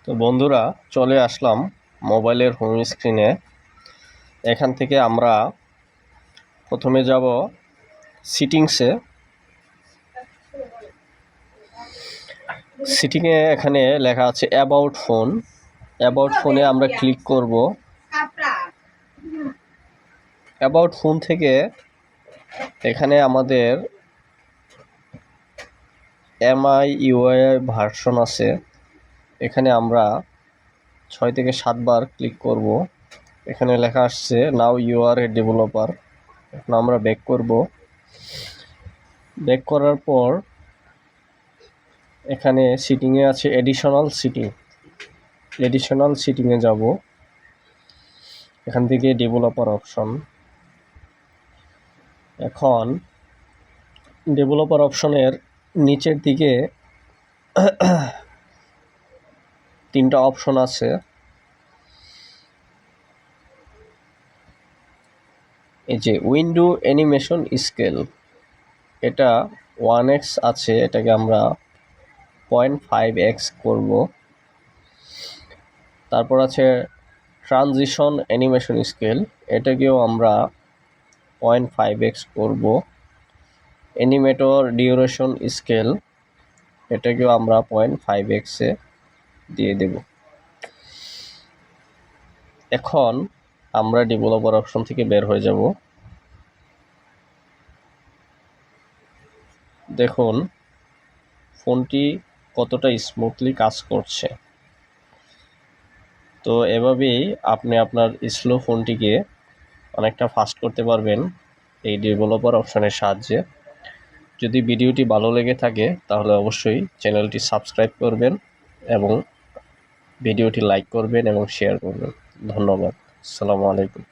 তো বন্ধুরা, চলে আসলাম মোবাইলের হোম স্ক্রিনে। এখান থেকে আমরা প্রথমে যাব সিটিংসে। সিটিংয়ে এখানে লেখা আছে অ্যাবাউট ফোন। অ্যাবাউট ফোনে আমরা ক্লিক করব। অ্যাবাউট ফোন থেকে এখানে আমাদের MIUI ভার্সন আছে। এখানে আমরা 6 থেকে 7 বার ক্লিক করব। এখানে লেখা আসছে now you R A developer. এখন আমরা ব্যাক করব। ব্যাক করার পর এখানে সিটিংয়ে আছে এডিশনাল সিটিং। এডিশনাল সিটিংয়ে যাব। এখান থেকে ডেভেলপার অপশন। এখন ডেভেলপার অপশনের নিচের দিকে 3টা অপশন আছে। এই যে উইন্ডো অ্যানিমেশন স্কেল, এটা 1x আছে, এটাকে আমরা 0.5x করব। তারপর আছে ট্রানজিশন অ্যানিমেশন স্কেল, এটাকেও আমরা 0.5x করব। অ্যানিমেটর ডিউরেশন স্কেল, এটাকেও আমরা 0.5x এ দিয়ে দেব। এখন আমরা ডেভেলপার অপশন থেকে বের হয়ে যাব। দেখুন ফোনটি কতটা স্মুথলি কাজ করছে। তো এভাবেই আপনি আপনার স্লো ফোনটিকে অনেকটা ফাস্ট করতে পারবেন এই ডেভেলপার অপশনের সাহায্যে। যদি ভিডিওটি ভালো লেগে থাকে তাহলে অবশ্যই চ্যানেলটি সাবস্ক্রাইব করবেন এবং ভিডিওটি লাইক করবেন এবং শেয়ার করবেন। ধন্যবাদ। আসসালামু আলাইকুম।